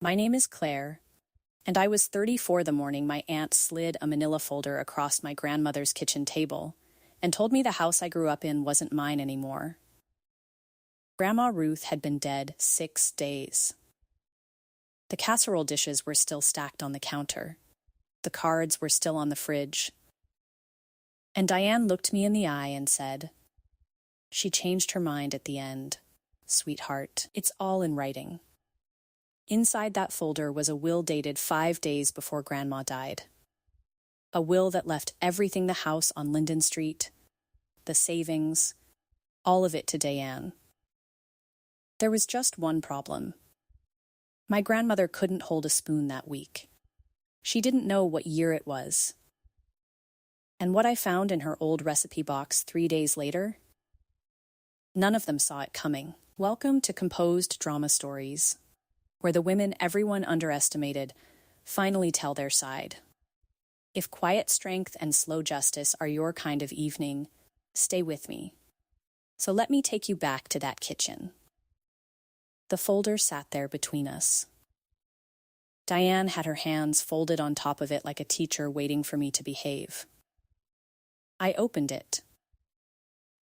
My name is Claire, and I was 34 the morning my aunt slid a manila folder across my grandmother's kitchen table and told me the house I grew up in wasn't mine anymore. Grandma Ruth had been dead 6 days. The casserole dishes were still stacked on the counter. The cards were still on the fridge. And Diane looked me in the eye and said, "She changed her mind at the end, sweetheart. It's all in writing." Inside that folder was a will dated 5 days before Grandma died. A will that left everything the house on Linden Street, the savings, all of it to Diane. There was just one problem. My grandmother couldn't hold a spoon that week. She didn't know what year it was. And what I found in her old recipe box 3 days later? None of them saw it coming. Welcome to Composed Drama Stories, where the women everyone underestimated finally tell their side. If quiet strength and slow justice are your kind of evening, stay with me. So let me take you back to that kitchen. The folder sat there between us. Diane had her hands folded on top of it like a teacher waiting for me to behave. I opened it.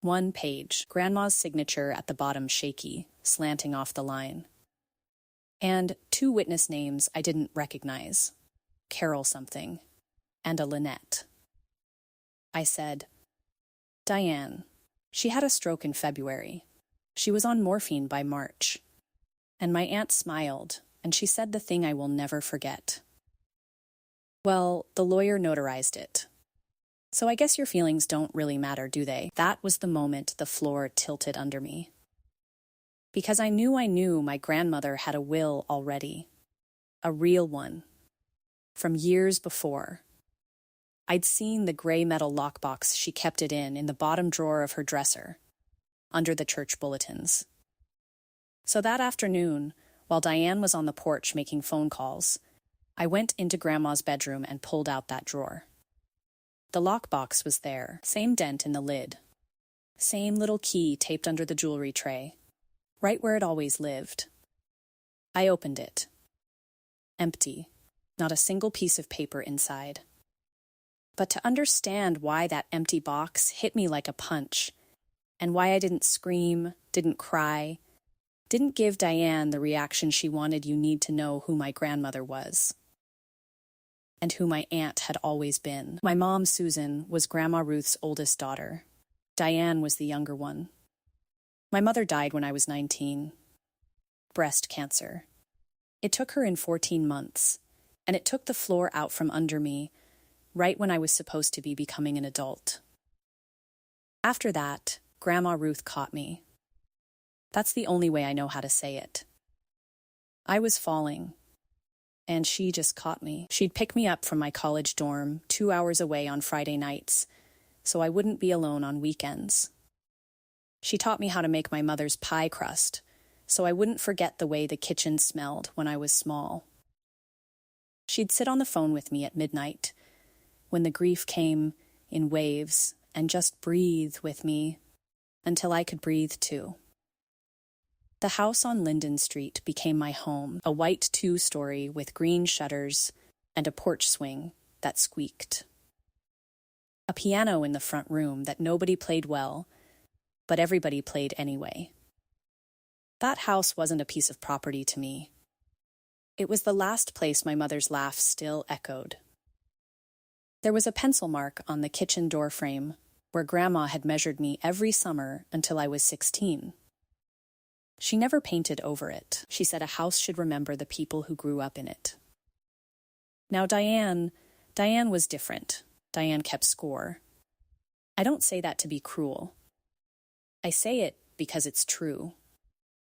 One page, Grandma's signature at the bottom shaky, slanting off the line. And 2 witness names I didn't recognize, Carol something, and a Lynette. I said, "Diane, she had a stroke in February. She was on morphine by March." And my aunt smiled, and she said the thing I will never forget. "Well, the lawyer notarized it. So I guess your feelings don't really matter, do they?" That was the moment the floor tilted under me. Because I knew my grandmother had a will already. A real one. From years before. I'd seen the gray metal lockbox she kept it in the bottom drawer of her dresser, under the church bulletins. So that afternoon, while Diane was on the porch making phone calls, I went into Grandma's bedroom and pulled out that drawer. The lockbox was there, same dent in the lid. Same little key taped under the jewelry tray, right where it always lived. I opened it. Empty, not a single piece of paper inside. But to understand why that empty box hit me like a punch, and why I didn't scream, didn't cry, didn't give Diane the reaction she wanted, you need to know who my grandmother was. And who my aunt had always been. My mom, Susan, was Grandma Ruth's oldest daughter. Diane was the younger one. My mother died when I was 19. Breast cancer. It took her in 14 months, and it took the floor out from under me right when I was supposed to be becoming an adult. After that, Grandma Ruth caught me. That's the only way I know how to say it. I was falling, and she just caught me. She'd pick me up from my college dorm 2 hours away on Friday nights, so I wouldn't be alone on weekends. She taught me how to make my mother's pie crust, so I wouldn't forget the way the kitchen smelled when I was small. She'd sit on the phone with me at midnight, when the grief came in waves, and just breathe with me until I could breathe too. The house on Linden Street became my home, a white 2-story with green shutters and a porch swing that squeaked. A piano in the front room that nobody played well, but everybody played anyway. That house wasn't a piece of property to me. It was the last place my mother's laugh still echoed. There was a pencil mark on the kitchen door frame where Grandma had measured me every summer until I was 16. She never painted over it. She said a house should remember the people who grew up in it. Now Diane was different. Diane kept score. I don't say that to be cruel. I say it because it's true,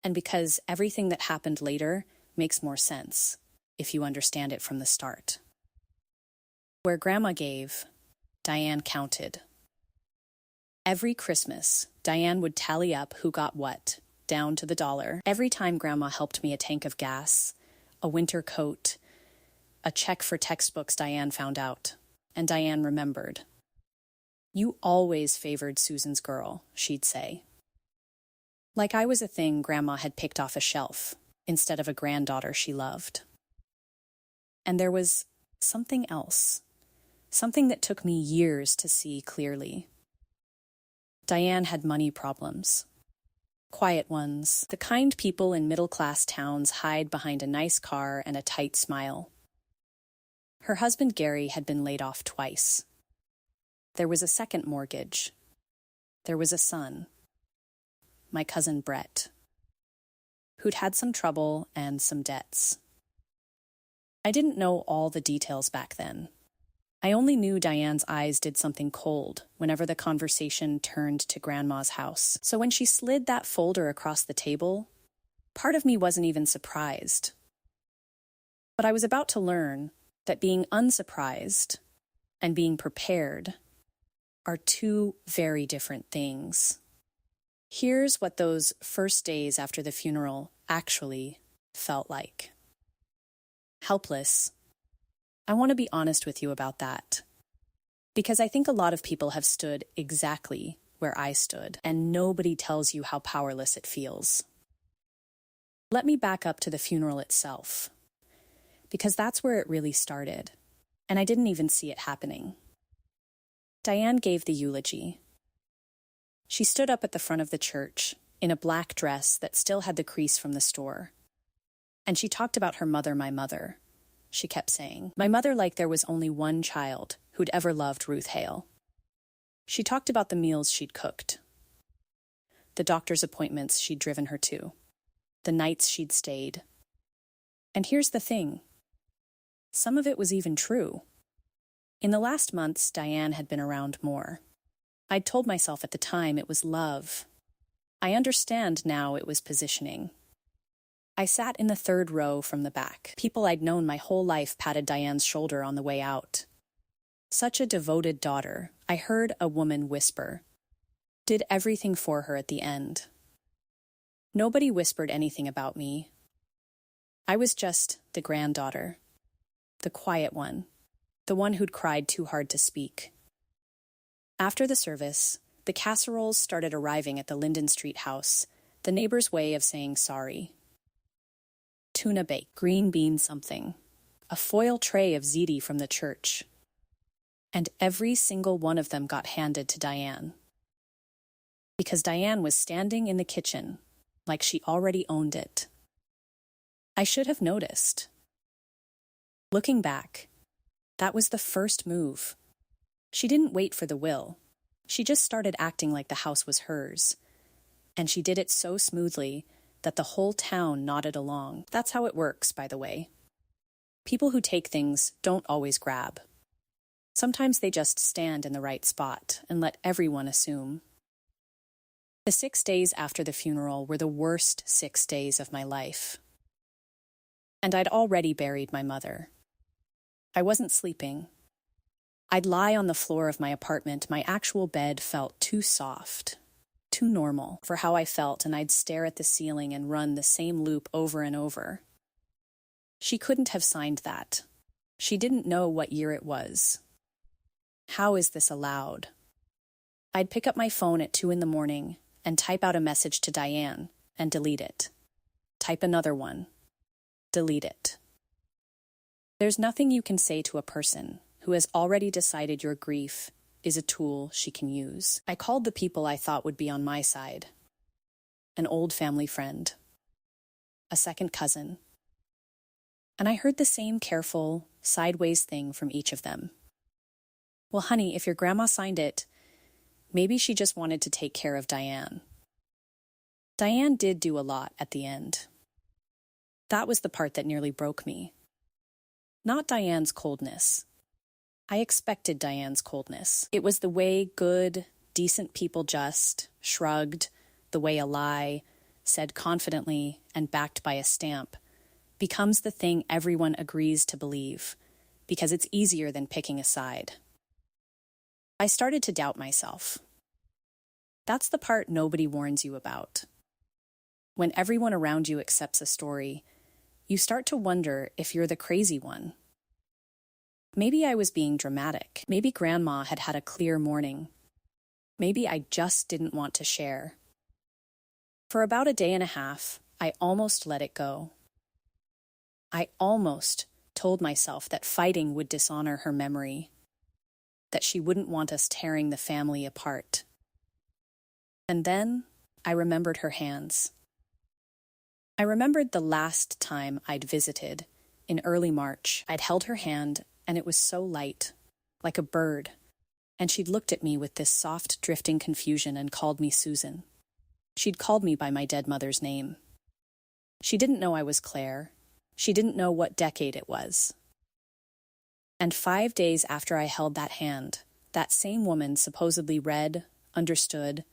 and because everything that happened later makes more sense if you understand it from the start. Where Grandma gave, Diane counted. Every Christmas, Diane would tally up who got what, down to the dollar. Every time Grandma helped me a tank of gas, a winter coat, a check for textbooks, Diane found out, and Diane remembered. "You always favored Susan's girl," she'd say. Like I was a thing Grandma had picked off a shelf, instead of a granddaughter she loved. And there was something else, something that took me years to see clearly. Diane had money problems. Quiet ones, the kind people in middle-class towns hide behind a nice car and a tight smile. Her husband Gary had been laid off twice. There was a second mortgage. There was a son, my cousin Brett, who'd had some trouble and some debts. I didn't know all the details back then. I only knew Diane's eyes did something cold whenever the conversation turned to Grandma's house. So when she slid that folder across the table, part of me wasn't even surprised. But I was about to learn that being unsurprised and being prepared are two very different things. Here's what those first days after the funeral actually felt like. Helpless. I want to be honest with you about that, because I think a lot of people have stood exactly where I stood, and nobody tells you how powerless it feels. Let me back up to the funeral itself, because that's where it really started, and I didn't even see it happening. Diane gave the eulogy. She stood up at the front of the church in a black dress that still had the crease from the store, and she talked about her mother, my mother. She kept saying, my mother, like there was only one child who'd ever loved Ruth Hale. She talked about the meals she'd cooked, the doctor's appointments she'd driven her to, the nights she'd stayed. And here's the thing. Some of it was even true. In the last months, Diane had been around more. I'd told myself at the time it was love. I understand now it was positioning. I sat in the third row from the back. People I'd known my whole life patted Diane's shoulder on the way out. Such a devoted daughter, I heard a woman whisper. Did everything for her at the end. Nobody whispered anything about me. I was just the granddaughter, the quiet one, the one who'd cried too hard to speak. After the service, the casseroles started arriving at the Linden Street house, the neighbor's way of saying sorry. Tuna bake, green bean something, a foil tray of ziti from the church. And every single one of them got handed to Diane. Because Diane was standing in the kitchen, like she already owned it. I should have noticed. Looking back, that was the first move. She didn't wait for the will. She just started acting like the house was hers. And she did it so smoothly that the whole town nodded along. That's how it works, by the way. People who take things don't always grab. Sometimes they just stand in the right spot and let everyone assume. The 6 days after the funeral were the worst 6 days of my life. And I'd already buried my mother. I wasn't sleeping. I'd lie on the floor of my apartment. My actual bed felt too soft, too normal for how I felt, and I'd stare at the ceiling and run the same loop over and over. She couldn't have signed that. She didn't know what year it was. How is this allowed? I'd pick up my phone at 2 a.m. and type out a message to Diane and delete it. Type another one. Delete it. There's nothing you can say to a person who has already decided your grief is a tool she can use. I called the people I thought would be on my side. An old family friend. A second cousin. And I heard the same careful, sideways thing from each of them. Well, honey, if your grandma signed it, maybe she just wanted to take care of Diane. Diane did do a lot at the end. That was the part that nearly broke me. Not Diane's coldness. I expected Diane's coldness. It was the way good, decent people just shrugged, the way a lie, said confidently and backed by a stamp, becomes the thing everyone agrees to believe, because it's easier than picking a side. I started to doubt myself. That's the part nobody warns you about. When everyone around you accepts a story, you start to wonder if you're the crazy one. Maybe I was being dramatic. Maybe Grandma had had a clear morning. Maybe I just didn't want to share. For about a day and a half, I almost let it go. I almost told myself that fighting would dishonor her memory, that she wouldn't want us tearing the family apart. And then I remembered her hands. I remembered the last time I'd visited, in early March. I'd held her hand, and it was so light, like a bird, and she'd looked at me with this soft, drifting confusion and called me Susan. She'd called me by my dead mother's name. She didn't know I was Claire. She didn't know what decade it was. And 5 days after I held that hand, that same woman supposedly read, understood,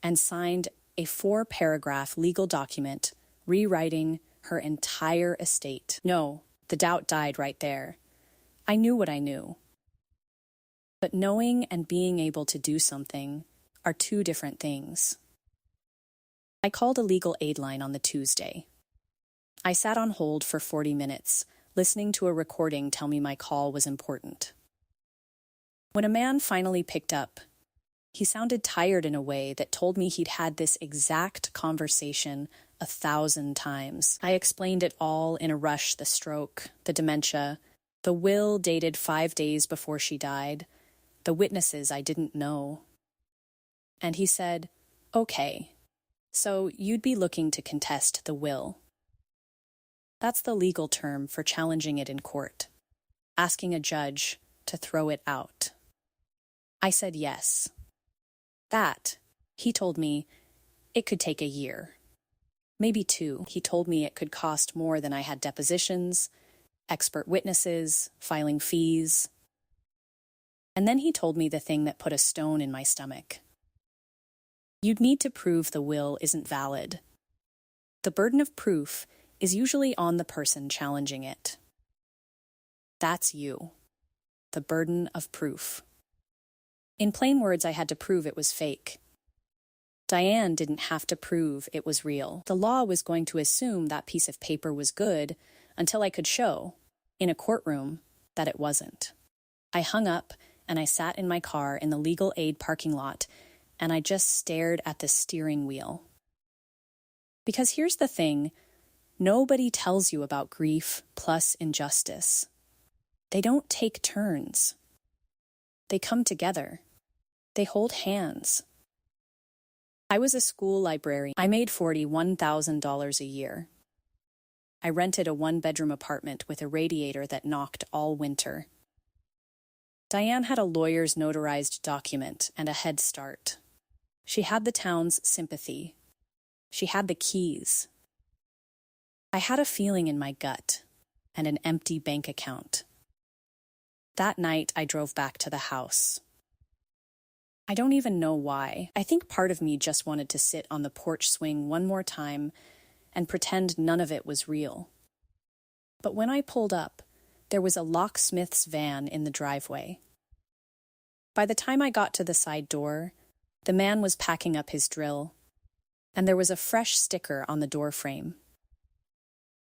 and signed a 4-paragraph legal document rewriting her entire estate. No, the doubt died right there. I knew what I knew. But knowing and being able to do something are two different things. I called a legal aid line on the Tuesday. I sat on hold for 40 minutes, listening to a recording tell me my call was important. When a man finally picked up, he sounded tired in a way that told me he'd had this exact conversation 1,000 times. I explained it all in a rush: the stroke, the dementia, the will dated 5 days before she died, the witnesses I didn't know. And he said, "Okay, so you'd be looking to contest the will." That's the legal term for challenging it in court, asking a judge to throw it out. I said yes. That, he told me, it could take a year. Maybe 2. He told me it could cost more than I had depositions, expert witnesses, filing fees. And then he told me the thing that put a stone in my stomach. You'd need to prove the will isn't valid. The burden of proof is usually on the person challenging it. That's you. The burden of proof. In plain words, I had to prove it was fake. Diane didn't have to prove it was real. The law was going to assume that piece of paper was good until I could show, in a courtroom, that it wasn't. I hung up and I sat in my car in the legal aid parking lot, and I just stared at the steering wheel. Because here's the thing, nobody tells you about grief plus injustice. They don't take turns. They come together. They hold hands. I was a school librarian. I made $41,000 a year. I rented a 1-bedroom apartment with a radiator that knocked all winter. Diane had a lawyer's notarized document and a head start. She had the town's sympathy. She had the keys. I had a feeling in my gut and an empty bank account. That night, I drove back to the house. I don't even know why. I think part of me just wanted to sit on the porch swing one more time and pretend none of it was real. But when I pulled up, there was a locksmith's van in the driveway. By the time I got to the side door, the man was packing up his drill, and there was a fresh sticker on the door frame.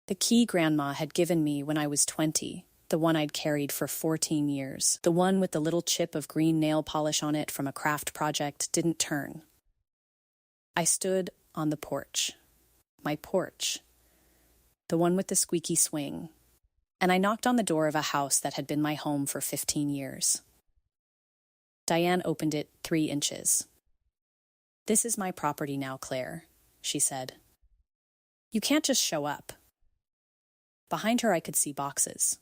The key Grandma had given me when I was 20. The one I'd carried for 14 years. The one with the little chip of green nail polish on it from a craft project didn't turn. I stood on the porch. My porch. The one with the squeaky swing. And I knocked on the door of a house that had been my home for 15 years. Diane opened it 3 inches. "This is my property now, Claire," she said. "You can't just show up." Behind her, I could see boxes.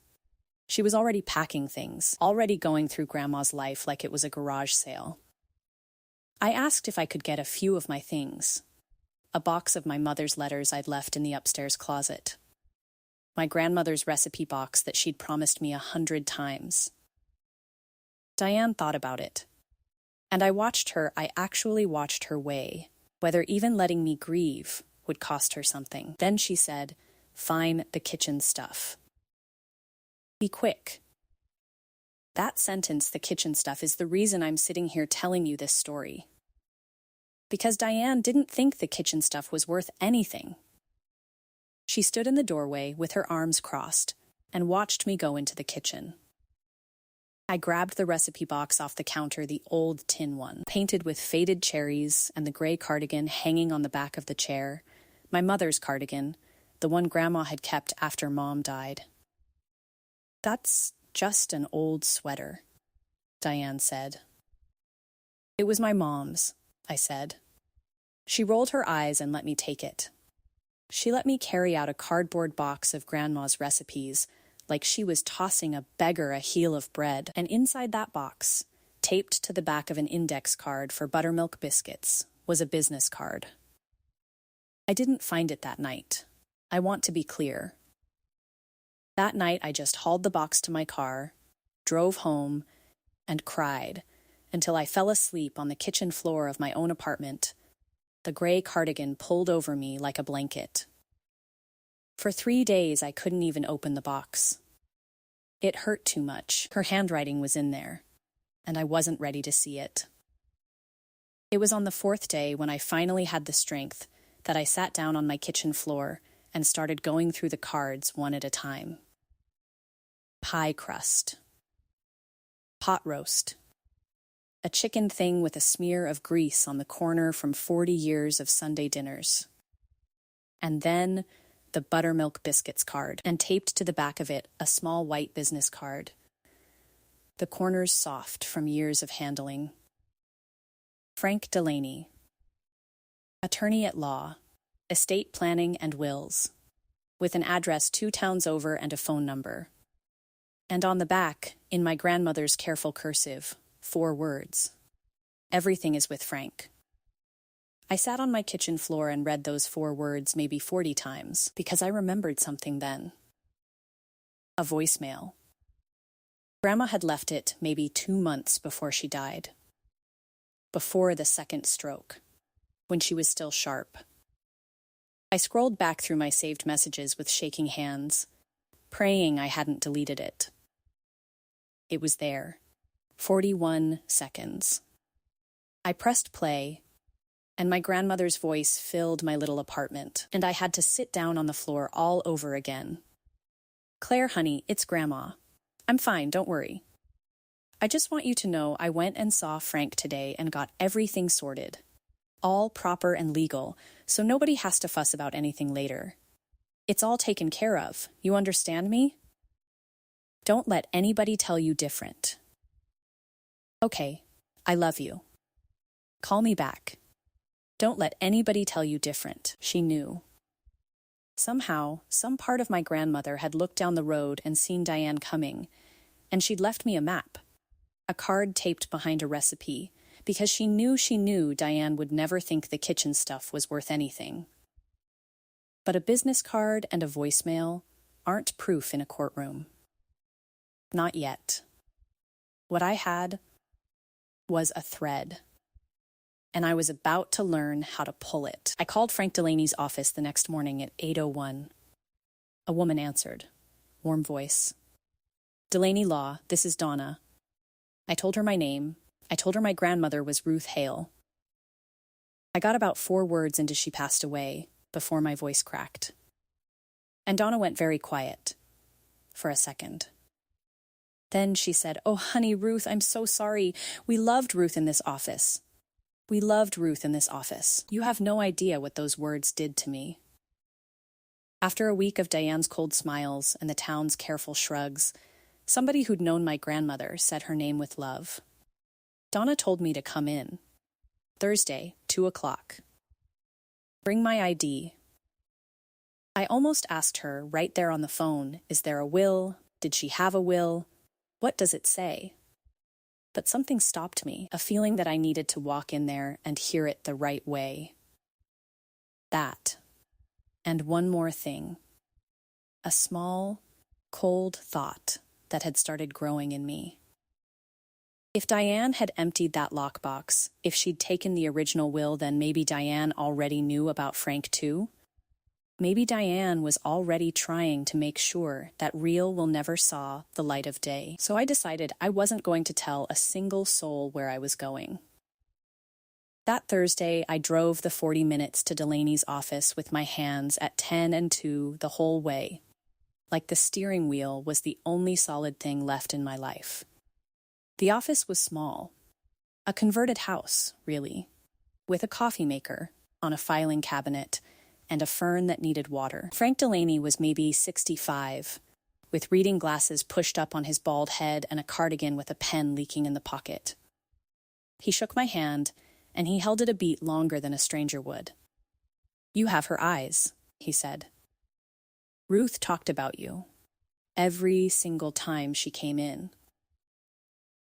She was already packing things, already going through Grandma's life like it was a garage sale. I asked if I could get a few of my things. A box of my mother's letters I'd left in the upstairs closet. My grandmother's recipe box that she'd promised me 100 times. Diane thought about it. And I actually watched her weigh, whether even letting me grieve would cost her something. Then she said, "Fine, the kitchen stuff. Be quick." That sentence, "the kitchen stuff," is the reason I'm sitting here telling you this story. Because Diane didn't think the kitchen stuff was worth anything. She stood in the doorway with her arms crossed and watched me go into the kitchen. I grabbed the recipe box off the counter, the old tin one, painted with faded cherries and the gray cardigan hanging on the back of the chair, my mother's cardigan, the one Grandma had kept after Mom died. "That's just an old sweater," Diane said. "It was my mom's," I said. She rolled her eyes and let me take it. She let me carry out a cardboard box of Grandma's recipes, like she was tossing a beggar a heel of bread, and inside that box, taped to the back of an index card for buttermilk biscuits, was a business card. I didn't find it that night. I want to be clear. That night, I just hauled the box to my car, drove home, and cried until I fell asleep on the kitchen floor of my own apartment, the gray cardigan pulled over me like a blanket. For 3 days, I couldn't even open the box. It hurt too much. Her handwriting was in there, and I wasn't ready to see it. It was on the 4th day when I finally had the strength that I sat down on my kitchen floor and started going through the cards one at a time. Pie crust. Pot roast. A chicken thing with a smear of grease on the corner from 40 years of Sunday dinners. And then the buttermilk biscuits card, and taped to the back of it a small white business card. The corners soft from years of handling. Frank Delaney. Attorney at law, estate planning and wills, with an address 2 towns over and a phone number. And on the back, in my grandmother's careful cursive, 4 words. Everything is with Frank. I sat on my kitchen floor and read those 4 words maybe 40 times, because I remembered something then. A voicemail. Grandma had left it maybe 2 months before she died. Before the second stroke, when she was still sharp. I scrolled back through my saved messages with shaking hands, praying I hadn't deleted it. It was there. 41 seconds. I pressed play, and my grandmother's voice filled my little apartment, and I had to sit down on the floor all over again. "Claire, honey, it's Grandma. I'm fine, don't worry. I just want you to know I went and saw Frank today and got everything sorted. All proper and legal, so nobody has to fuss about anything later. It's all taken care of. You understand me? Don't let anybody tell you different. Okay, I love you. Call me back. Don't let anybody tell you different." She knew. Somehow, some part of my grandmother had looked down the road and seen Diane coming, and she'd left me a map, a card taped behind a recipe, because she knew Diane would never think the kitchen stuff was worth anything. But a business card and a voicemail aren't proof in a courtroom. Not yet. What I had was a thread, and I was about to learn how to pull it. I called Frank Delaney's office the next morning at 8:01. A woman answered. Warm voice. "Delaney Law, this is Donna." I told her my name. I told her my grandmother was Ruth Hale. I got about 4 words into "she passed away" before my voice cracked. And Donna went very quiet. For a second. Then she said, "Oh, honey, Ruth, I'm so sorry. We loved Ruth in this office. We loved Ruth in this office. You have no idea what those words did to me." After a week of Diane's cold smiles and the town's careful shrugs, somebody who'd known my grandmother said her name with love. Donna told me to come in. Thursday, 2:00. Bring my ID. I almost asked her right there on the phone, is there a will? Did she have a will? What does it say? But something stopped me, a feeling that I needed to walk in there and hear it the right way. That. And one more thing. A small, cold thought that had started growing in me. If Diane had emptied that lockbox, if she'd taken the original will, then maybe Diane already knew about Frank too. Maybe Diane was already trying to make sure that real will never saw the light of day. So I decided I wasn't going to tell a single soul where I was going. That Thursday, I drove the 40 minutes to Delaney's office with my hands at 10 and 2 the whole way, like the steering wheel was the only solid thing left in my life. The office was small, a converted house, really, with a coffee maker on a filing cabinet and a fern that needed water. Frank Delaney was maybe 65, with reading glasses pushed up on his bald head and a cardigan with a pen leaking in the pocket. He shook my hand, and he held it a beat longer than a stranger would. "You have her eyes," he said. "Ruth talked about you. Every single time she came in."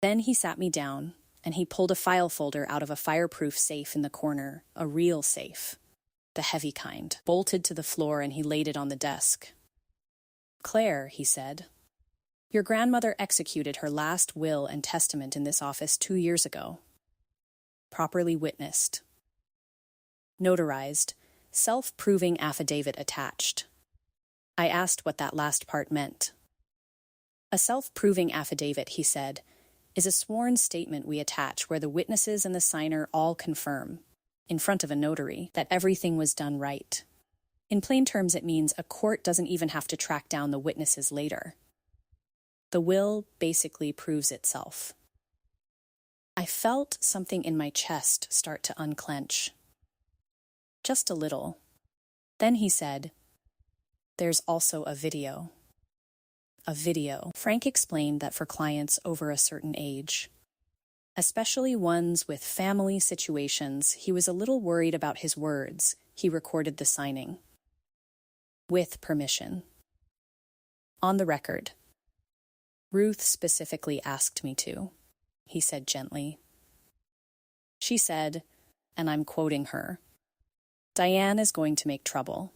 Then he sat me down, and he pulled a file folder out of a fireproof safe in the corner, a real safe, the heavy kind, bolted to the floor, and he laid it on the desk. "Claire," he said, "your grandmother executed her last will and testament in this office 2 years ago. Properly witnessed. Notarized, self-proving affidavit attached." I asked what that last part meant. "A self-proving affidavit," he said, "is a sworn statement we attach where the witnesses and the signer all confirm, in front of a notary, that everything was done right. In plain terms, it means a court doesn't even have to track down the witnesses later. The will basically proves itself." I felt something in my chest start to unclench. Just a little. Then he said, "There's also a video." A video. Frank explained that for clients over a certain age, especially ones with family situations, he was a little worried about his words. He recorded the signing. With permission. "On the record. Ruth specifically asked me to," he said gently. "She said, and I'm quoting her, 'Diane is going to make trouble.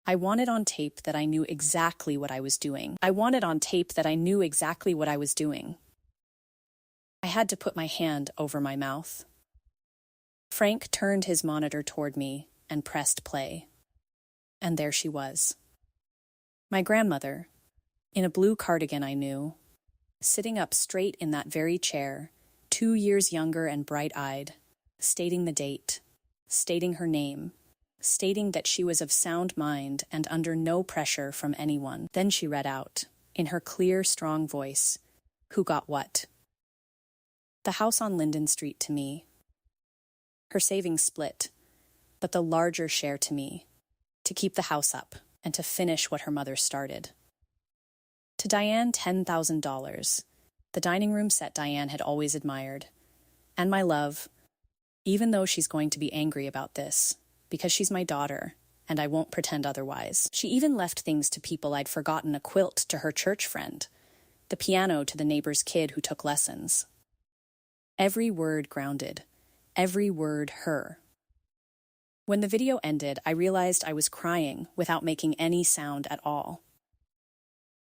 I want it on tape that I knew exactly what I was doing. I want it on tape that I knew exactly what I was doing.'" I had to put my hand over my mouth. Frank turned his monitor toward me and pressed play. And there she was. My grandmother, in a blue cardigan I knew, sitting up straight in that very chair, 2 years younger and bright-eyed, stating the date, stating her name, stating that she was of sound mind and under no pressure from anyone. Then she read out, in her clear, strong voice, who got what. The house on Linden Street to me. Her savings split, but the larger share to me, to keep the house up and to finish what her mother started. To Diane, $10,000, the dining room set Diane had always admired. And my love, even though she's going to be angry about this, because she's my daughter, and I won't pretend otherwise. She even left things to people I'd forgotten, a quilt to her church friend, the piano to the neighbor's kid who took lessons. Every word grounded, every word her. When the video ended, I realized I was crying without making any sound at all.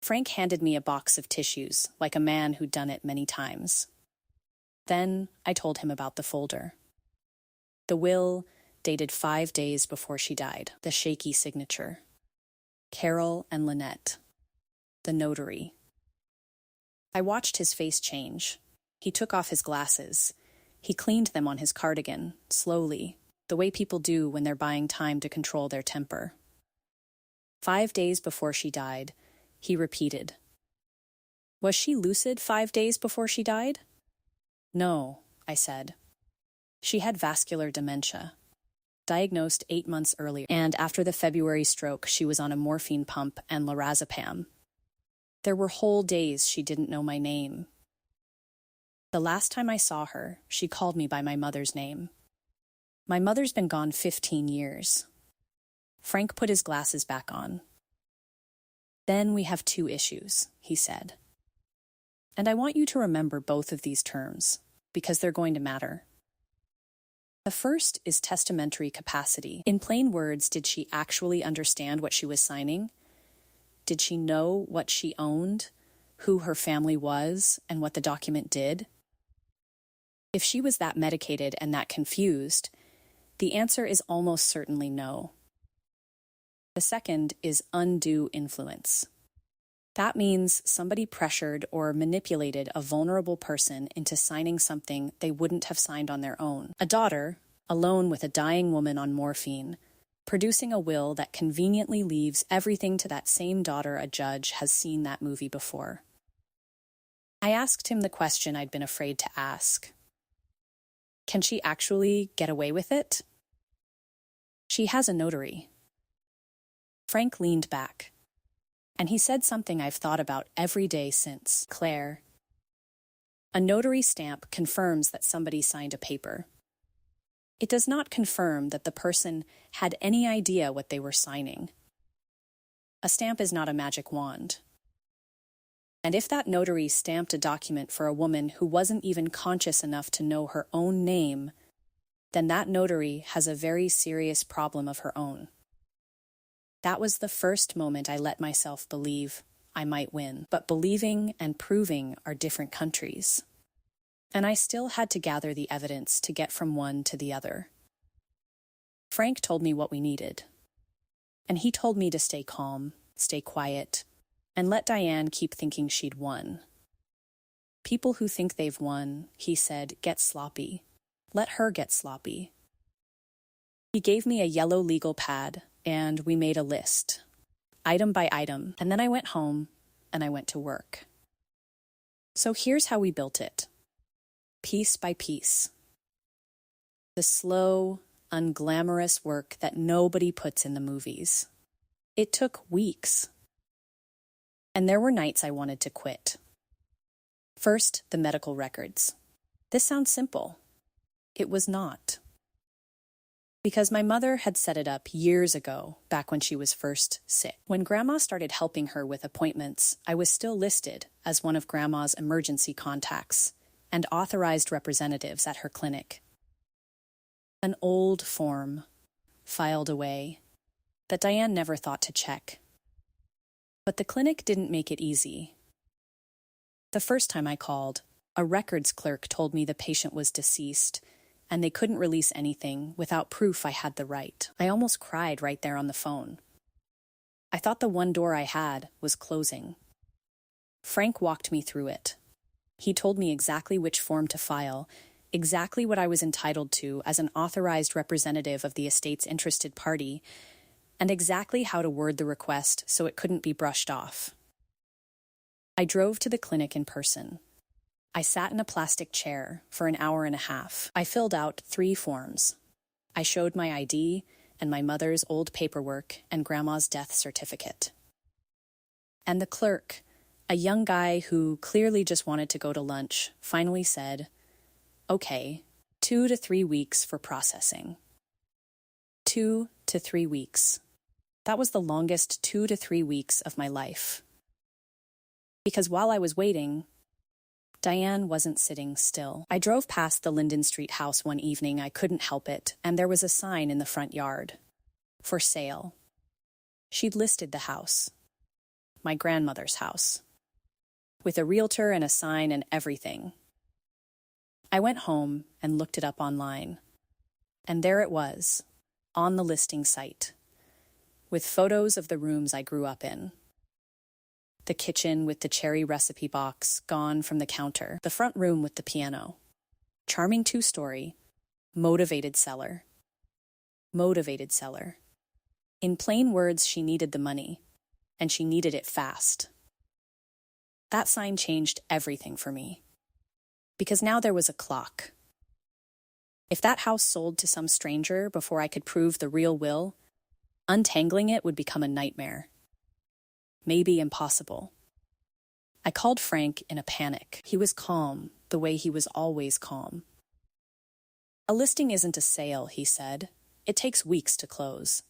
Frank handed me a box of tissues, like a man who'd done it many times. Then I told him about the folder. The will, dated 5 days before she died, the shaky signature. Carol and Lynette. The notary. I watched his face change. He took off his glasses. He cleaned them on his cardigan, slowly, the way people do when they're buying time to control their temper. 5 days before she died, he repeated. Was she lucid 5 days before she died? No, I said. She had vascular dementia. Diagnosed 8 months earlier, and after the February stroke, she was on a morphine pump and lorazepam. There were whole days she didn't know my name. The last time I saw her, she called me by my mother's name. My mother's been gone 15 years. Frank put his glasses back on. Then we have 2 issues, he said. And I want you to remember both of these terms, because they're going to matter. The first is testamentary capacity. In plain words, did she actually understand what she was signing? Did she know what she owned, who her family was, and what the document did? If she was that medicated and that confused, the answer is almost certainly no. The second is undue influence. That means somebody pressured or manipulated a vulnerable person into signing something they wouldn't have signed on their own. A daughter, alone with a dying woman on morphine, producing a will that conveniently leaves everything to that same daughter. A judge has seen that movie before. I asked him the question I'd been afraid to ask. Can she actually get away with it? She has a notary. Frank leaned back. And he said something I've thought about every day since. Claire, a notary stamp confirms that somebody signed a paper. It does not confirm that the person had any idea what they were signing. A stamp is not a magic wand. And if that notary stamped a document for a woman who wasn't even conscious enough to know her own name, then that notary has a very serious problem of her own. That was the first moment I let myself believe I might win. But believing and proving are different countries. And I still had to gather the evidence to get from one to the other. Frank told me what we needed. And he told me to stay calm, stay quiet, and let Diane keep thinking she'd won. People who think they've won, he said, get sloppy. Let her get sloppy. He gave me a yellow legal pad, and we made a list, item by item, and then I went home and I went to work. So here's how we built it, piece by piece. The slow, unglamorous work that nobody puts in the movies. It took weeks. And there were nights I wanted to quit. First, the medical records. This sounds simple. It was not. Because my mother had set it up years ago, back when she was first sick. When Grandma started helping her with appointments, I was still listed as one of Grandma's emergency contacts and authorized representatives at her clinic. An old form, filed away, that Diane never thought to check. But the clinic didn't make it easy. The first time I called, a records clerk told me the patient was deceased, and they couldn't release anything without proof I had the right. I almost cried right there on the phone. I thought the one door I had was closing. Frank walked me through it. He told me exactly which form to file, exactly what I was entitled to as an authorized representative of the estate's interested party, and exactly how to word the request so it couldn't be brushed off. I drove to the clinic in person. I sat in a plastic chair for an hour and a half. I filled out 3 forms. I showed my ID and my mother's old paperwork and Grandma's death certificate. And the clerk, a young guy who clearly just wanted to go to lunch, finally said, "Okay, 2 to 3 weeks for processing." 2 to 3 weeks. That was the longest 2 to 3 weeks of my life. Because while I was waiting, Diane wasn't sitting still. I drove past the Linden Street house one evening. I couldn't help it, and there was a sign in the front yard. For sale. She'd listed the house. My grandmother's house. With a realtor and a sign and everything. I went home and looked it up online. And there it was, on the listing site, with photos of the rooms I grew up in. The kitchen with the cherry recipe box gone from the counter. The front room with the piano. Charming 2-story. Motivated seller. Motivated seller. In plain words, she needed the money, and she needed it fast. That sign changed everything for me. Because now there was a clock. If that house sold to some stranger before I could prove the real will, untangling it would become a nightmare. Maybe impossible. I called Frank in a panic. He was calm, the way he was always calm. "A listing isn't a sale," he said. "It takes weeks to close.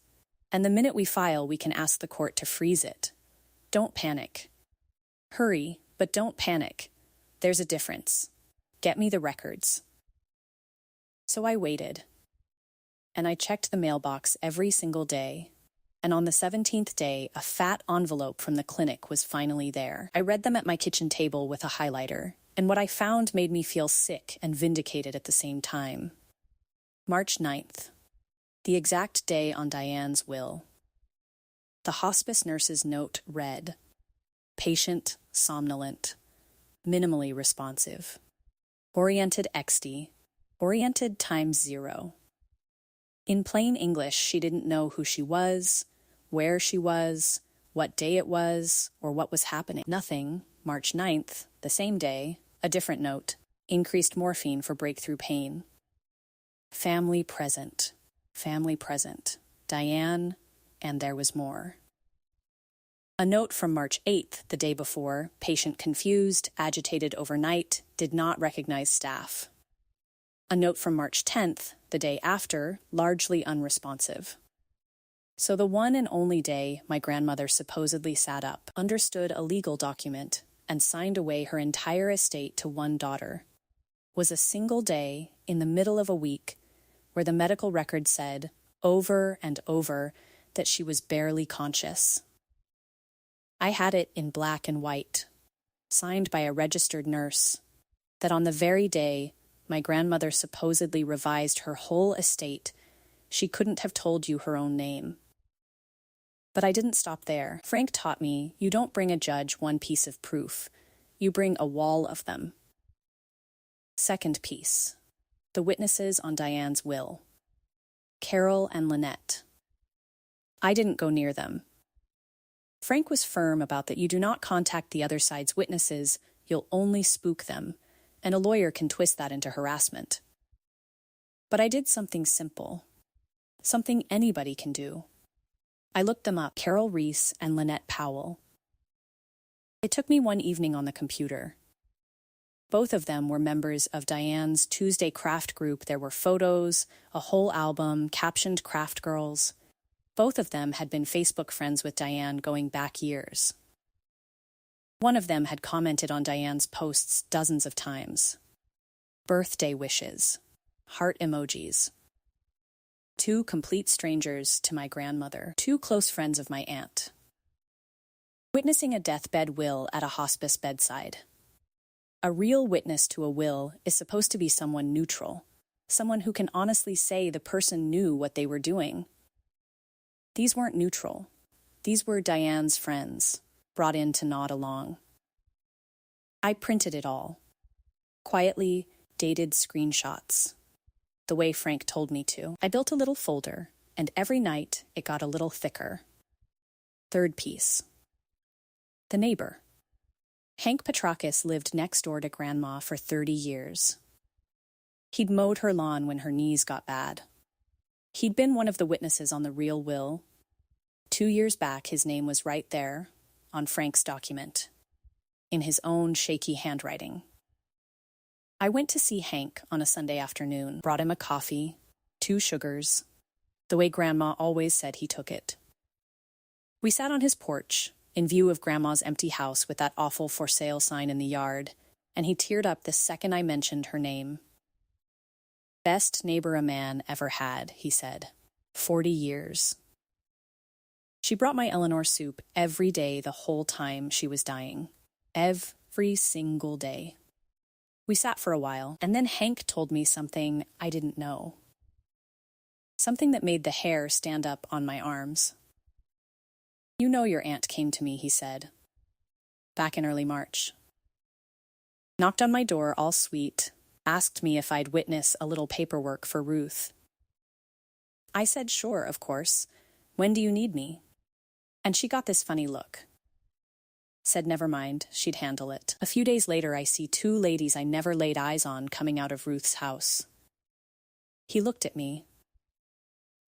And the minute we file, we can ask the court to freeze it. Don't panic. Hurry, but don't panic. There's a difference. Get me the records." So I waited. And I checked the mailbox every single day. And on the 17th day, a fat envelope from the clinic was finally there. I read them at my kitchen table with a highlighter, and what I found made me feel sick and vindicated at the same time. March 9th, the exact day on Diane's will. The hospice nurse's note read, "Patient, somnolent, minimally responsive. Oriented XD, oriented times 0. In plain English, she didn't know who she was, where she was, what day it was, or what was happening. Nothing. March 9th, the same day, a different note, increased morphine for breakthrough pain. Family present, Diane, and there was more. A note from March 8th, the day before, patient confused, agitated overnight, did not recognize staff. A note from March 10th, the day after, largely unresponsive. So the one and only day my grandmother supposedly sat up, understood a legal document, and signed away her entire estate to one daughter, was a single day in the middle of a week where the medical record said, over and over, that she was barely conscious. I had it in black and white, signed by a registered nurse, that on the very day my grandmother supposedly revised her whole estate, she couldn't have told you her own name. But I didn't stop there. Frank taught me you don't bring a judge one piece of proof, you bring a wall of them. Second piece, the witnesses on Diane's will. Carol and Lynette. I didn't go near them. Frank was firm about that you do not contact the other side's witnesses, you'll only spook them, and a lawyer can twist that into harassment. But I did something simple, something anybody can do. I looked them up, Carol Reese and Lynette Powell. It took me one evening on the computer. Both of them were members of Diane's Tuesday craft group. There were photos, a whole album, captioned craft girls. Both of them had been Facebook friends with Diane going back years. One of them had commented on Diane's posts dozens of times. Birthday wishes, heart emojis. Two complete strangers to my grandmother, two close friends of my aunt. Witnessing a deathbed will at a hospice bedside. A real witness to a will is supposed to be someone neutral, someone who can honestly say the person knew what they were doing. These weren't neutral. These were Diane's friends, brought in to nod along. I printed it all. Quietly, dated screenshots. The way Frank told me to. I built a little folder, and every night it got a little thicker. Third piece. The neighbor. Hank Petrakis lived next door to Grandma for 30 years. He'd mowed her lawn when her knees got bad. He'd been one of the witnesses on the real will. 2 years back, his name was right there, on Frank's document, in his own shaky handwriting. I went to see Hank on a Sunday afternoon, brought him a coffee, 2 sugars, the way Grandma always said he took it. We sat on his porch, in view of Grandma's empty house with that awful for sale sign in the yard, and he teared up the second I mentioned her name. Best neighbor a man ever had, he said. 40 years. She brought my Eleanor soup every day the whole time she was dying. Every single day. We sat for a while, and then Hank told me something I didn't know. Something that made the hair stand up on my arms. You know your aunt came to me, he said. Back in early March. Knocked on my door all sweet, asked me if I'd witness a little paperwork for Ruth. I said sure, of course. When do you need me? And she got this funny look. Said never mind, she'd handle it. A few days later, I see 2 ladies I never laid eyes on coming out of Ruth's house. He looked at me.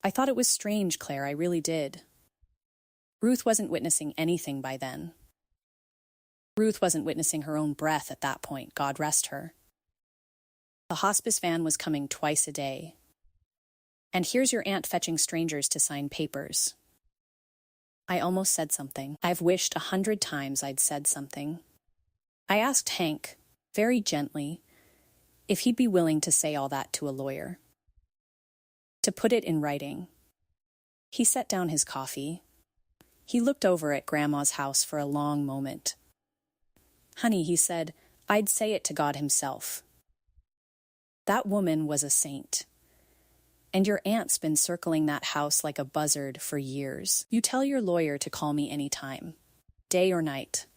I thought it was strange, Claire, I really did. Ruth wasn't witnessing anything by then. Ruth wasn't witnessing her own breath at that point, God rest her. The hospice van was coming twice a day. And here's your aunt fetching strangers to sign papers. I almost said something. I've wished 100 times I'd said something. I asked Hank, very gently, if he'd be willing to say all that to a lawyer. To put it in writing. He set down his coffee. He looked over at Grandma's house for a long moment. Honey, he said, I'd say it to God himself. That woman was a saint. And your aunt's been circling that house like a buzzard for years. You tell your lawyer to call me any time, day or night.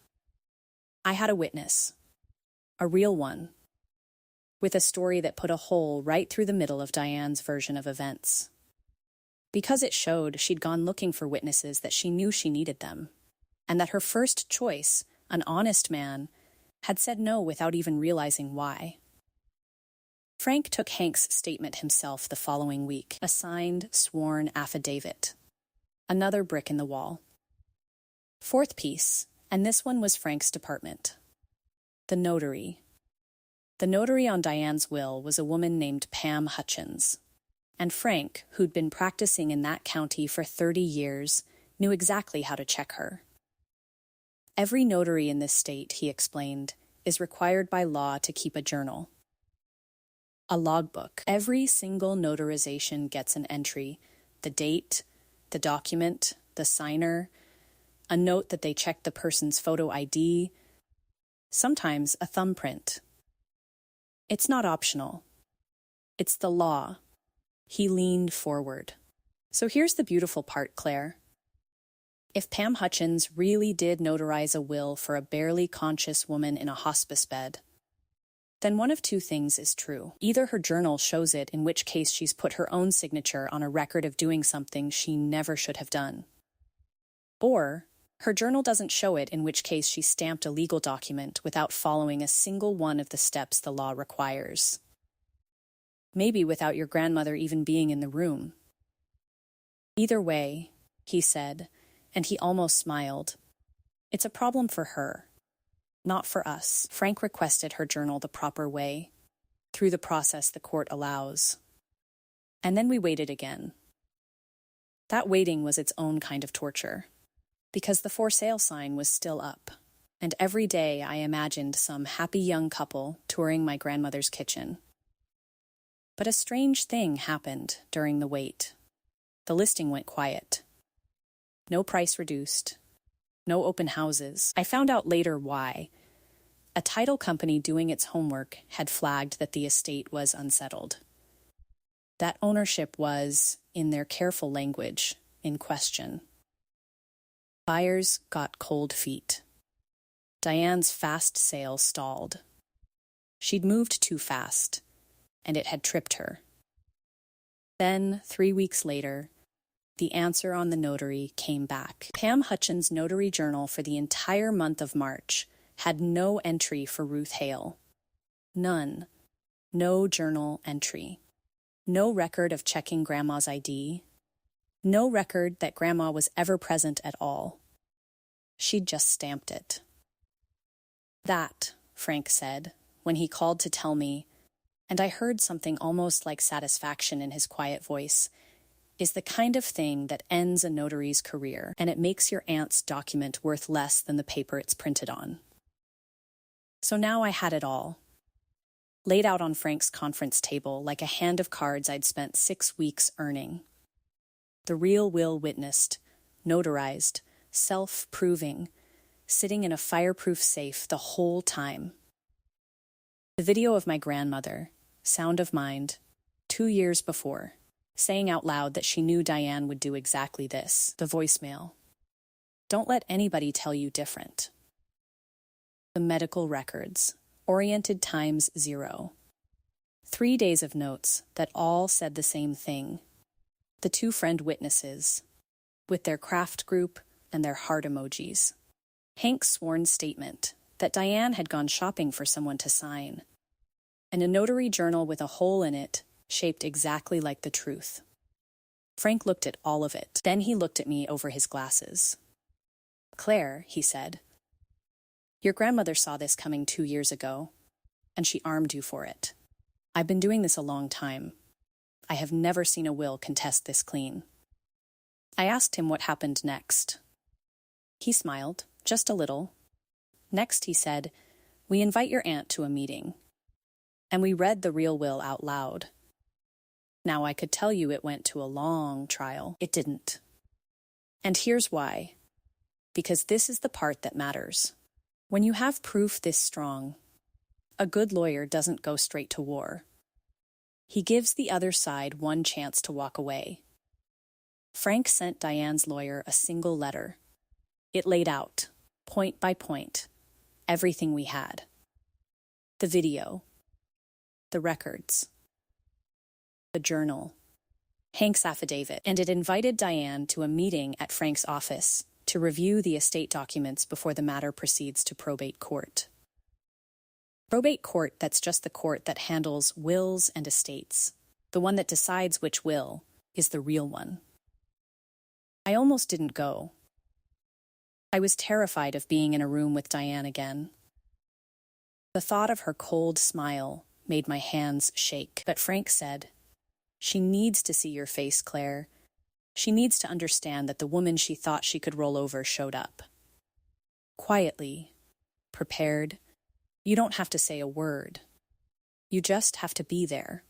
I had a witness, a real one, with a story that put a hole right through the middle of Diane's version of events. Because it showed she'd gone looking for witnesses that she knew she needed them, and that her first choice, an honest man, had said no without even realizing why. Frank took Hank's statement himself the following week, a signed, sworn affidavit. Another brick in the wall. Fourth piece, and this one was Frank's department. The notary. The notary on Diane's will was a woman named Pam Hutchins. And Frank, who'd been practicing in that county for 30 years, knew exactly how to check her. Every notary in this state, he explained, is required by law to keep a journal. A logbook. Every single notarization gets an entry, the date, the document, the signer, a note that they checked the person's photo ID, sometimes a thumbprint. It's not optional. It's the law. He leaned forward. So here's the beautiful part, Claire. If Pam Hutchins really did notarize a will for a barely conscious woman in a hospice bed, then one of two things is true. Either her journal shows it, in which case she's put her own signature on a record of doing something she never should have done. Or her journal doesn't show it, in which case she stamped a legal document without following a single one of the steps the law requires. Maybe without your grandmother even being in the room. Either way, he said, and he almost smiled, it's a problem for her, not for us. Frank requested her journal the proper way, through the process the court allows. And then we waited again. That waiting was its own kind of torture, because the for sale sign was still up, and every day I imagined some happy young couple touring my grandmother's kitchen. But a strange thing happened during the wait. The listing went quiet. No price reduced. No open houses. I found out later why. A title company doing its homework had flagged that the estate was unsettled. That ownership was, in their careful language, in question. Buyers got cold feet. Diane's fast sale stalled. She'd moved too fast, and it had tripped her. Then, 3 weeks later, the answer on the notary came back. Pam Hutchins' notary journal for the entire month of March had no entry for Ruth Hale. None. No journal entry. No record of checking Grandma's ID. No record that Grandma was ever present at all. She'd just stamped it. That, Frank said, when he called to tell me, and I heard something almost like satisfaction in his quiet voice, is the kind of thing that ends a notary's career, and it makes your aunt's document worth less than the paper it's printed on. So now I had it all, laid out on Frank's conference table like a hand of cards I'd spent 6 weeks earning. The real will witnessed, notarized, self-proving, sitting in a fireproof safe the whole time. The video of my grandmother, sound of mind, 2 years before, saying out loud that she knew Diane would do exactly this. The voicemail. Don't let anybody tell you different. The medical records, oriented times 0. 3 days of notes that all said the same thing. The 2 friend witnesses, with their craft group and their heart emojis. Hank's sworn statement that Diane had gone shopping for someone to sign. And a notary journal with a hole in it, shaped exactly like the truth. Frank looked at all of it. Then he looked at me over his glasses. Claire, he said, your grandmother saw this coming 2 years ago, and she armed you for it. I've been doing this a long time. I have never seen a will contest this clean. I asked him what happened next. He smiled, just a little. Next, he said, we invite your aunt to a meeting. And we read the real will out loud. Now I could tell you it went to a long trial. It didn't. And here's why. Because this is the part that matters. When you have proof this strong, a good lawyer doesn't go straight to war. He gives the other side one chance to walk away. Frank sent Diane's lawyer a single letter. It laid out, point by point, everything we had. The video, the records, the journal, Hank's affidavit, and it invited Diane to a meeting at Frank's office to review the estate documents before the matter proceeds to probate court. Probate court, that's just the court that handles wills and estates. The one that decides which will is the real one. I almost didn't go. I was terrified of being in a room with Diane again. The thought of her cold smile made my hands shake. But Frank said, "She needs to see your face, Claire. She needs to understand that the woman she thought she could roll over showed up. Quietly, prepared. You don't have to say a word. You just have to be there."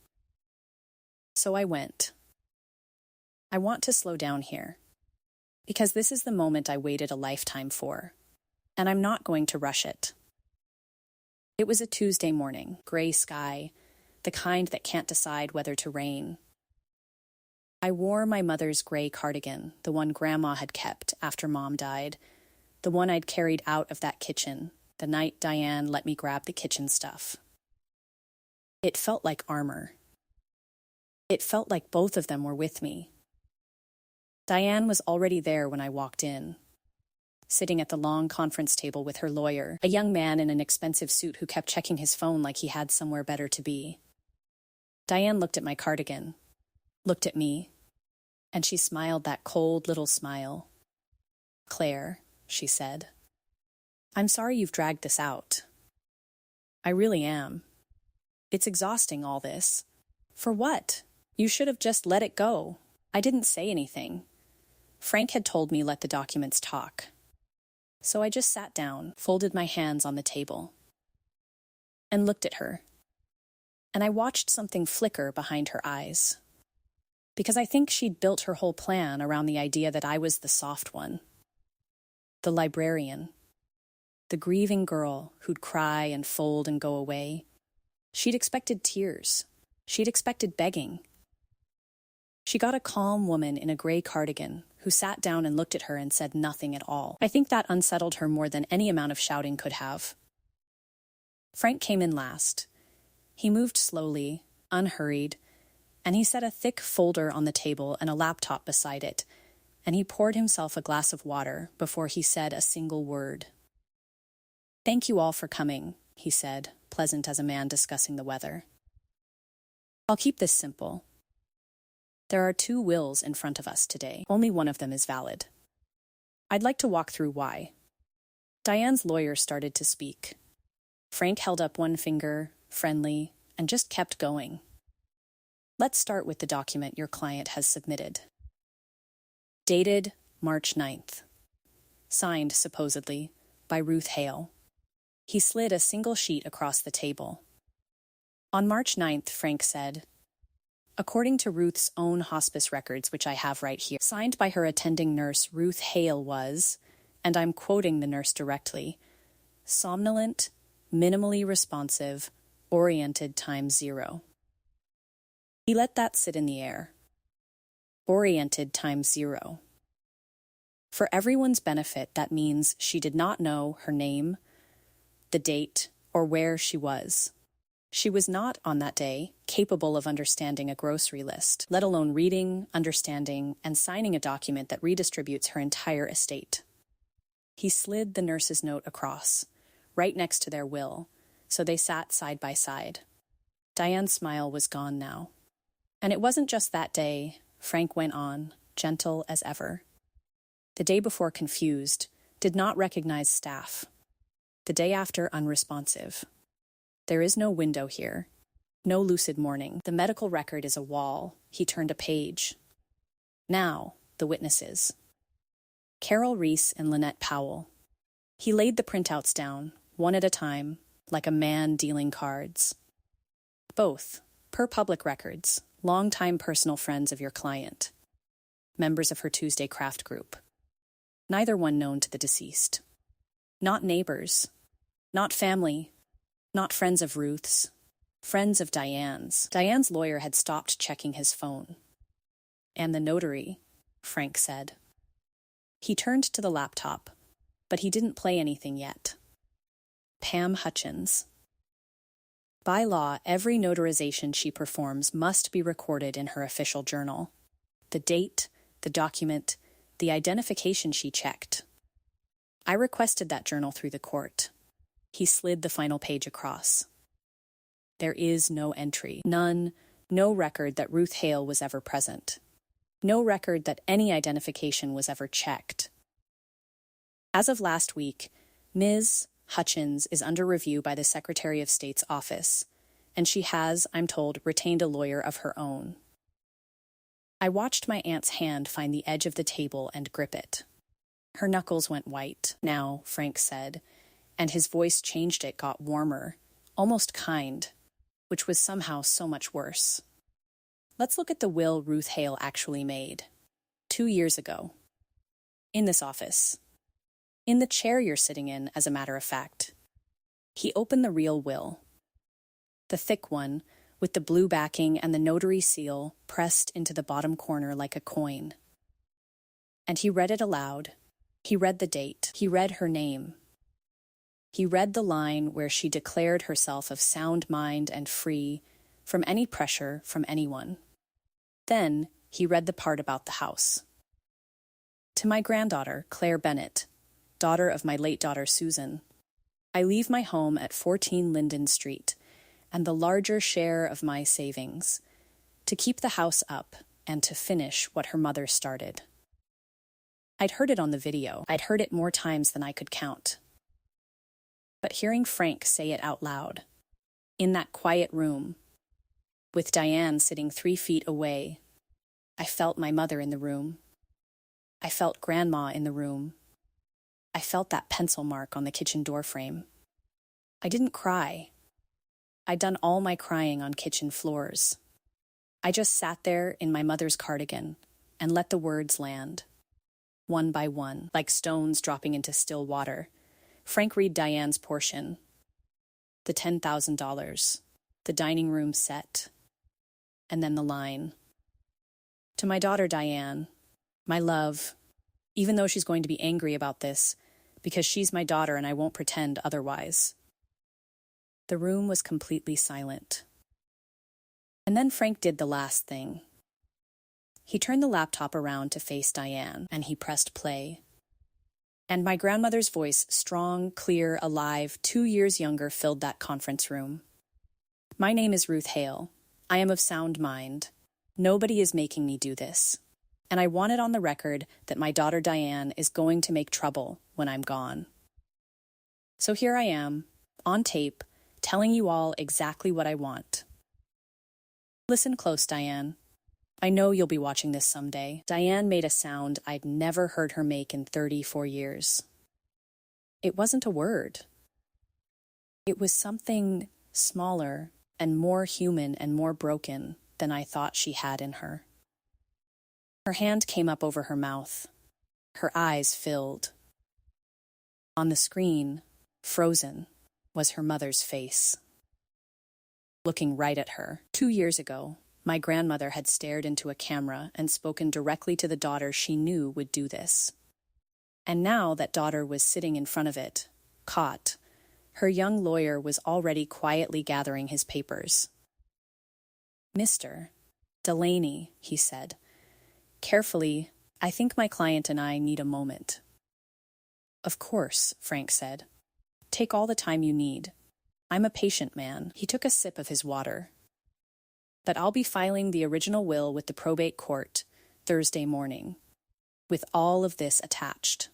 So I went. I want to slow down here, because this is the moment I waited a lifetime for, and I'm not going to rush it. It was a Tuesday morning, gray sky, the kind that can't decide whether to rain. I wore my mother's gray cardigan, the one Grandma had kept after Mom died, the one I'd carried out of that kitchen the night Diane let me grab the kitchen stuff. It felt like armor. It felt like both of them were with me. Diane was already there when I walked in, sitting at the long conference table with her lawyer, a young man in an expensive suit who kept checking his phone like he had somewhere better to be. Diane looked at my cardigan, looked at me, and she smiled that cold little smile. "Claire," she said, "I'm sorry you've dragged this out. I really am. It's exhausting, all this. For what? You should have just let it go. I didn't say anything. Frank had told me let the documents talk. So I just sat down, folded my hands on the table, and looked at her. And I watched something flicker behind her eyes. Because I think she'd built her whole plan around the idea that I was the soft one. The librarian. The grieving girl who'd cry and fold and go away. She'd expected tears. She'd expected begging. She got a calm woman in a gray cardigan who sat down and looked at her and said nothing at all. I think that unsettled her more than any amount of shouting could have. Frank came in last. He moved slowly, unhurried, and he set a thick folder on the table and a laptop beside it, and he poured himself a glass of water before he said a single word. "Thank you all for coming," he said, pleasant as a man discussing the weather. "I'll keep this simple. There are 2 wills in front of us today. Only one of them is valid. I'd like to walk through why." Diane's lawyer started to speak. Frank held up one finger, friendly, and just kept going. "Let's start with the document your client has submitted. Dated March 9th. Signed, supposedly, by Ruth Hale." He slid a single sheet across the table. "On March 9th, Frank said, according to Ruth's own hospice records, which I have right here, signed by her attending nurse, Ruth Hale was, and I'm quoting the nurse directly, somnolent, minimally responsive, oriented ×0. He let that sit in the air. Oriented ×0. For everyone's benefit, that means she did not know her name, the date, or where she was. She was not, on that day, capable of understanding a grocery list, let alone reading, understanding, and signing a document that redistributes her entire estate. He slid the nurse's note across, right next to their will, so they sat side by side. Diane's smile was gone now. And it wasn't just that day, Frank went on, gentle as ever. The day before confused, did not recognize staff. The day after unresponsive. There is no window here. No lucid morning. The medical record is a wall. He turned a page. Now, the witnesses. Carol Reese and Lynette Powell. He laid the printouts down, one at a time, like a man dealing cards. Both, per public records, longtime personal friends of your client. Members of her Tuesday craft group. Neither one known to the deceased. Not neighbors. Not family. Not friends of Ruth's. Friends of Diane's. Diane's lawyer had stopped checking his phone. "And the notary," Frank said. He turned to the laptop, but he didn't play anything yet. Pam Hutchins. By law, every notarization she performs must be recorded in her official journal. The date, the document, the identification she checked. I requested that journal through the court. He slid the final page across. There is no entry. None, no record that Ruth Hale was ever present. No record that any identification was ever checked. As of last week, Ms. Hutchins is under review by the Secretary of State's office, and she has, I'm told, retained a lawyer of her own. I watched my aunt's hand find the edge of the table and grip it. Her knuckles went white. "Now," Frank said, and his voice changed. It got warmer, almost kind, which was somehow so much worse. "Let's look at the will Ruth Hale actually made. 2 years ago. In this office. In the chair you're sitting in, as a matter of fact." He opened the real will. The thick one, with the blue backing and the notary seal pressed into the bottom corner like a coin. And he read it aloud. He read the date. He read her name. He read the line where she declared herself of sound mind and free from any pressure from anyone. Then he read the part about the house. "To my granddaughter, Claire Bennett, daughter of my late daughter Susan, I leave my home at 14 Linden Street and the larger share of my savings to keep the house up and to finish what her mother started." I'd heard it on the video. I'd heard it more times than I could count. But hearing Frank say it out loud, in that quiet room, with Diane sitting 3 feet away, I felt my mother in the room. I felt Grandma in the room. I felt that pencil mark on the kitchen door frame. I didn't cry. I'd done all my crying on kitchen floors. I just sat there in my mother's cardigan and let the words land, one by one, like stones dropping into still water. Frank read Diane's portion. The $10,000, the dining room set, and then the line. "To my daughter Diane, my love, even though she's going to be angry about this, because she's my daughter and I won't pretend otherwise." The room was completely silent. And then Frank did the last thing. He turned the laptop around to face Diane, and he pressed play. And my grandmother's voice, strong, clear, alive, 2 years younger, filled that conference room. "My name is Ruth Hale. I am of sound mind. Nobody is making me do this. And I want it on the record that my daughter Diane is going to make trouble when I'm gone. So here I am, on tape, telling you all exactly what I want. Listen close, Diane. I know you'll be watching this someday." Diane made a sound I'd never heard her make in 34 years. It wasn't a word. It was something smaller and more human and more broken than I thought she had in her. Her hand came up over her mouth. Her eyes filled. On the screen, frozen, was her mother's face, looking right at her. 2 years ago, my grandmother had stared into a camera and spoken directly to the daughter she knew would do this. And now that daughter was sitting in front of it, caught. Her young lawyer was already quietly gathering his papers. "Mr. Delaney," he said, "carefully, I think my client and I need a moment." "Of course," Frank said. "Take all the time you need. I'm a patient man." He took a sip of his water. "But I'll be filing the original will with the probate court Thursday morning, with all of this attached.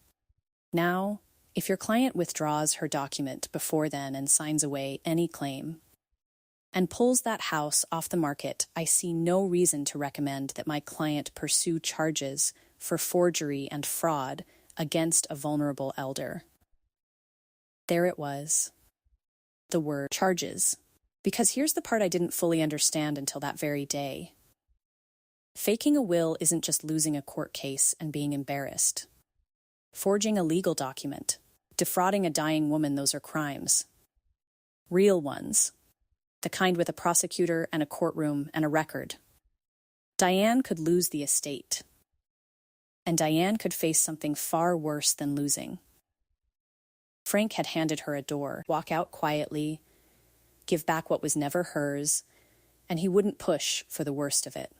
Now, if your client withdraws her document before then and signs away any claim, and pulls that house off the market, I see no reason to recommend that my client pursue charges for forgery and fraud against a vulnerable elder." There it was. The word charges. Because here's the part I didn't fully understand until that very day. Faking a will isn't just losing a court case and being embarrassed. Forging a legal document, defrauding a dying woman, those are crimes. Real ones. The kind with a prosecutor and a courtroom and a record. Diane could lose the estate. And Diane could face something far worse than losing. Frank had handed her a door, walk out quietly, give back what was never hers, and he wouldn't push for the worst of it.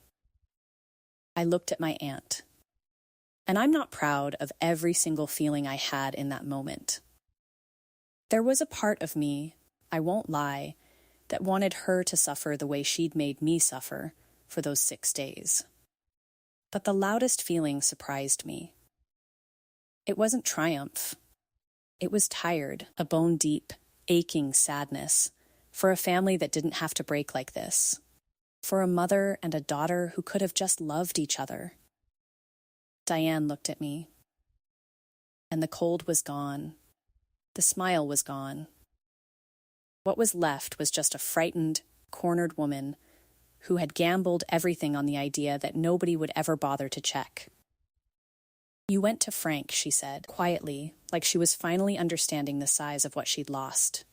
I looked at my aunt, and I'm not proud of every single feeling I had in that moment. There was a part of me, I won't lie, that wanted her to suffer the way she'd made me suffer for those 6 days. But the loudest feeling surprised me. It wasn't triumph. It was tired, a bone-deep, aching sadness for a family that didn't have to break like this, for a mother and a daughter who could have just loved each other. Diane looked at me, and the cold was gone. The smile was gone. What was left was just a frightened, cornered woman who had gambled everything on the idea that nobody would ever bother to check. "You went to Frank," she said, quietly, like she was finally understanding the size of what she'd lost.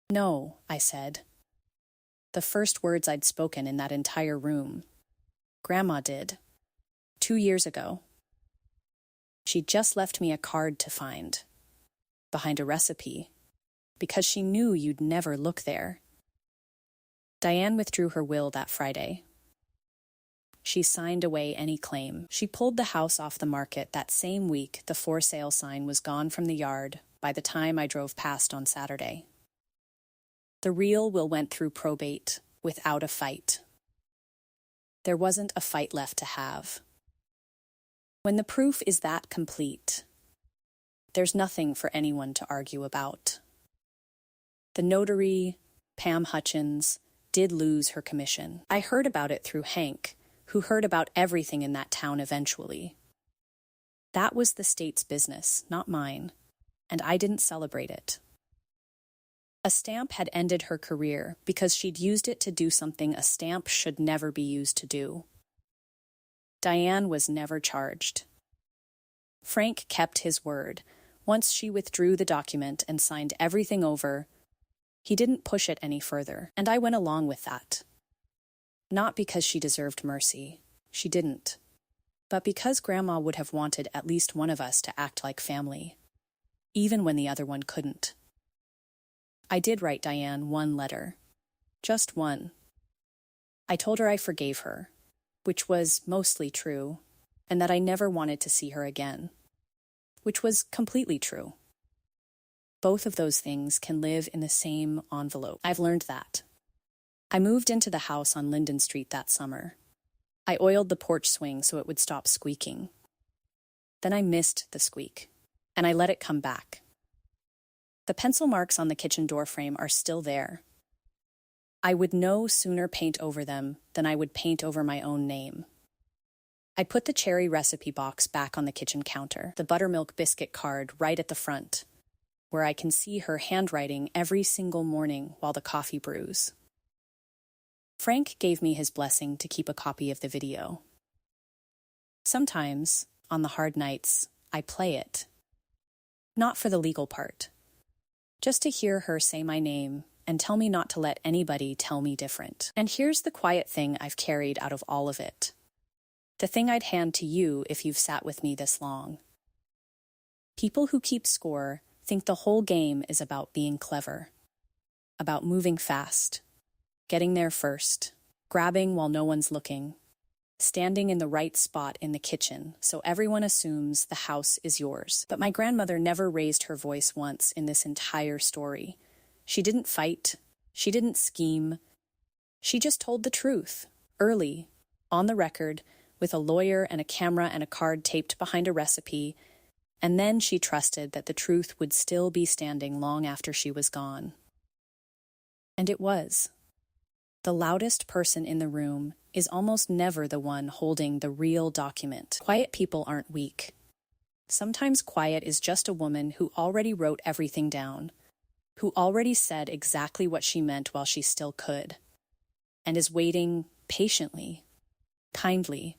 "No," I said. The first words I'd spoken in that entire room. Grandma did. 2 years ago. She'd just left me a card to find, behind a recipe, because she knew you'd never look there. Diane withdrew her will that Friday. She signed away any claim. She pulled the house off the market that same week the for sale sign was gone from the yard by the time I drove past on Saturday. The real will went through probate without a fight. There wasn't a fight left to have. When the proof is that complete, there's nothing for anyone to argue about. The notary, Pam Hutchins, did lose her commission. I heard about it through Hank, who heard about everything in that town eventually. That was the state's business, not mine, and I didn't celebrate it. A stamp had ended her career because she'd used it to do something a stamp should never be used to do. Diane was never charged. Frank kept his word. Once she withdrew the document and signed everything over, he didn't push it any further, and I went along with that. Not because she deserved mercy, she didn't, but because Grandma would have wanted at least one of us to act like family, even when the other one couldn't. I did write Diane one letter, just one. I told her I forgave her, which was mostly true, and that I never wanted to see her again, which was completely true. Both of those things can live in the same envelope. I've learned that. I moved into the house on Linden Street that summer. I oiled the porch swing so it would stop squeaking. Then I missed the squeak, and I let it come back. The pencil marks on the kitchen door frame are still there. I would no sooner paint over them than I would paint over my own name. I put the cherry recipe box back on the kitchen counter, the buttermilk biscuit card right at the front, where I can see her handwriting every single morning while the coffee brews. Frank gave me his blessing to keep a copy of the video. Sometimes, on the hard nights, I play it. Not for the legal part. Just to hear her say my name and tell me not to let anybody tell me different. And here's the quiet thing I've carried out of all of it. The thing I'd hand to you if you've sat with me this long. People who keep score think the whole game is about being clever, about moving fast, getting there first, grabbing while no one's looking, standing in the right spot in the kitchen so everyone assumes the house is yours. But my grandmother never raised her voice once in this entire story. She didn't fight. She didn't scheme. She just told the truth, early, on the record, with a lawyer and a camera and a card taped behind a recipe, and then she trusted that the truth would still be standing long after she was gone. And it was. The loudest person in the room is almost never the one holding the real document. Quiet people aren't weak. Sometimes quiet is just a woman who already wrote everything down, who already said exactly what she meant while she still could, and is waiting patiently, kindly,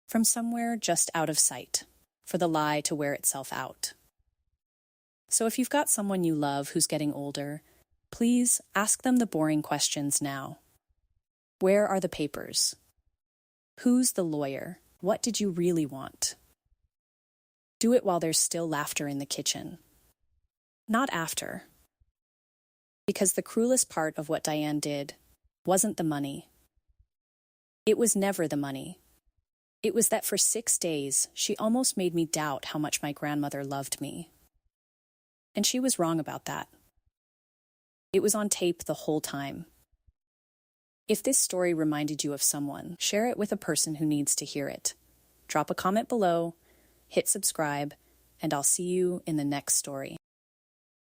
from somewhere just out of sight, for the lie to wear itself out. So if you've got someone you love who's getting older, please ask them the boring questions now. Where are the papers? Who's the lawyer? What did you really want? Do it while there's still laughter in the kitchen. Not after. Because the cruelest part of what Diane did wasn't the money. It was never the money. It was that for 6 days, she almost made me doubt how much my grandmother loved me. And she was wrong about that. It was on tape the whole time. If this story reminded you of someone, share it with a person who needs to hear it. Drop a comment below, hit subscribe, and I'll see you in the next story.